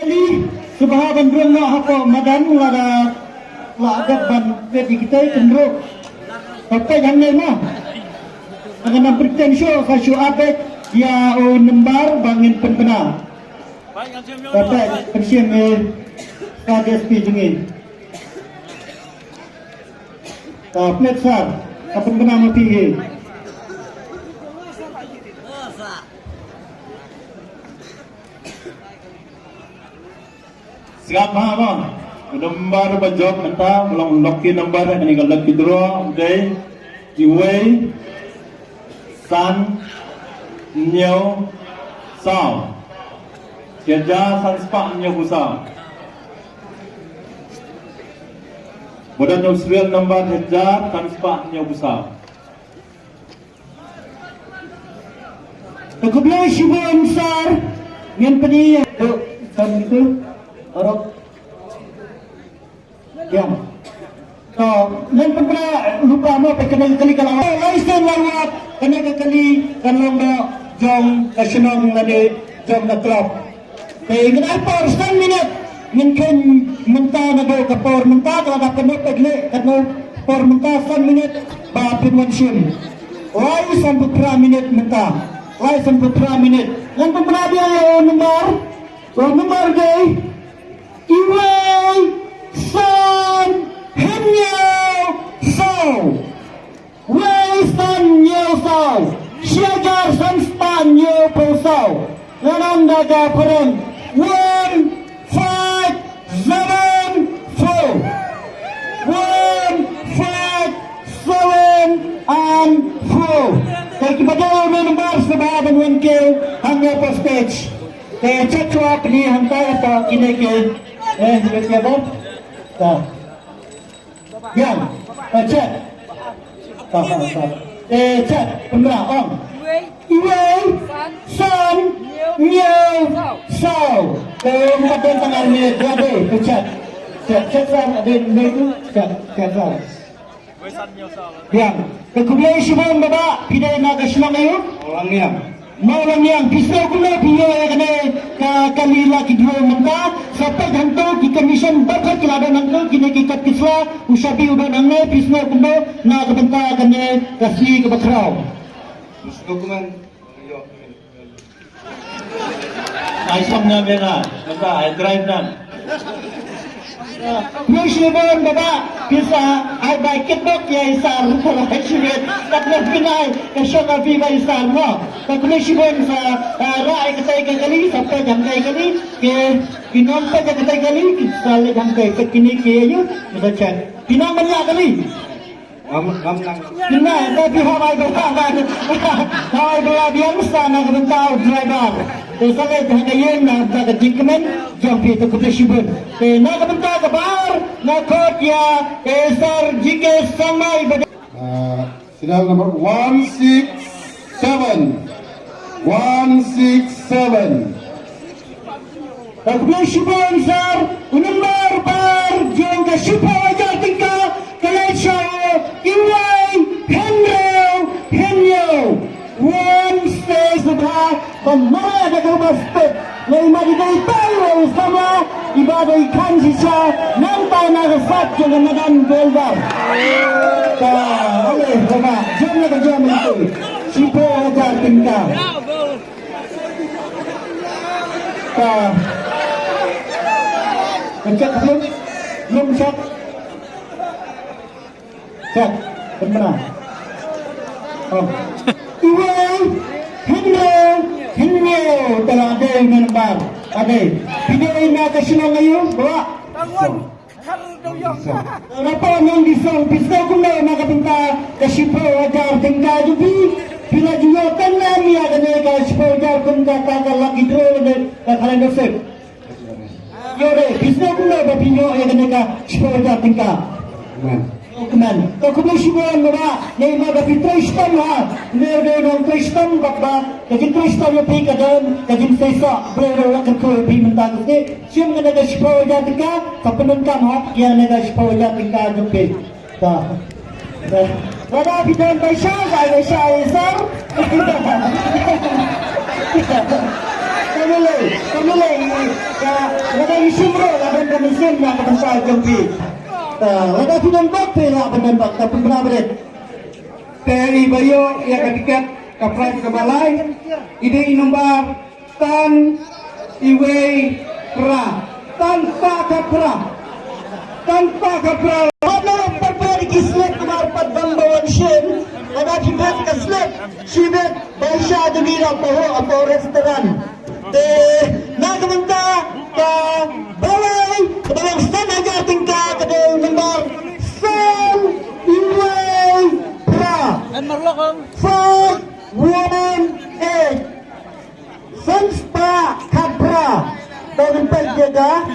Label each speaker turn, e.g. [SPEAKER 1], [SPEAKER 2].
[SPEAKER 1] Jadi subhanan Allah apa madan lada lada ban jadi kita cenderung apa yang lama akan bertensio kasih abek ya nembar bangin penpena dapat pensiun KDSP jengin pletsa apa penpena mati
[SPEAKER 2] Siap apa? Nomor bajok mentah, belum loki nomor ini kalau loki draw, day, iway, san, nyau, saw, kerja san spak nyau kusau. Mudah nyau serial nomor kerja san spak nyau kusau.
[SPEAKER 1] Kemudian Syubu Ansar yang peni san itu orang yang so dan pernah lupa mau perkenal kali kalau license lawat kena kali kalau mau jom nasional lagi jom na club kenapa 1 minit mungkin mentah na do kapor mentah kalau dapat kena pegle kena por mentah 1 minit bapin mansion license beberapa minit mentah license beberapa minit yang pernah dia nomor gay Iway San Hemyo Sao Way San Nyo Sao Syajar San Span Nyo Po Sao Lanang Daga Perang 1, 5, 7, 4 1, 5, 7 and 4 Kaya kipadol na nomor sababan 1K hanggang po stage kaya cakap ni hantar apa kini ke betul apa? Tak. Yang cak. Tak. Cak pembera on. Iway san new sao. Kalau pada tangan ni dia ada cak. Cak san ada ni tu cak san. Yang kemudian semua bapa pidai nak keselang ayu orang yang Malang yang bisa guna dia kena kali lagi dua mentah sampai hantu di komisen bakat kelada nangko kini kita kisah usapi udah nangko pisna guna na kebentar kena kasih ke bakrau
[SPEAKER 2] dokumen aisamnya bena maka drive dan
[SPEAKER 1] Muslimun bapa bisa ai baik ketok ya isar kalau muslimun tak nak binai kesyaka fi isar no tak muslimun sa rai ketai kali sampai jam kali ke pinom pa ketai kali sale jam ke kini ke yo baca pinom banyak kali Kena tapi hawai bertahan hawai berlabian sana kebentar driver Teruslah hanya nak berada di kemen jom kita kepresiben nak kebentar kebar nak kot ya esar jika samai
[SPEAKER 3] Serial number 167
[SPEAKER 1] kepresiben sar unumbar bar jom ke syupa wajah tingkah Kalesha Iway Henyo one stage dah pemara ada rumah step lain mari dari tahu sama ibadah ikan sisa nampak nak resap jangan makan belbar oleh bapa jom nak jom itu siapa ajar tingkah cek belum cek cek benar Iway Henyo telah ada yang nampak ada video ini akan senang ayo bawa apa yang disong pisau guna maka pinta kesipo ajar tinggal juga bila juga kan nami ada nega kesipo ajar tinggal kakak lagi dulu dan kalian dosek yore pisau guna bapinyo ada nega kesipo ajar tinggal Keman, kau kemudian bawa, ni maga Tristan lah, ni orang Tristan bapak, jadi Tristan yang pergi kadang, jadi saya berlaku kerja pergi mentah tu, siapa nak sepuluh jam tinggal, kau penonton hak yang nak sepuluh jam tinggal jumpa, dah. Ada bidang saya esar, Pernilai Lada Isimro laban dan Isim yang kebentar jempi Lada Fidan Bakti lah penembak tapi benar TNI Bayo yang ketiket Kaprai Kebalai Ide nomor Tan Iwei Pra Tanpa Kapra Mana perperi kislet kumar padbambawan shen Ada kibet kaslet Shibet Baisha Dugila Paho Apo restoran Nakamanta Ka Balay Kebalang stand aja tingkah Kedai nomor San Iwei Pra 518 Sanspa Kapra Bagi jaga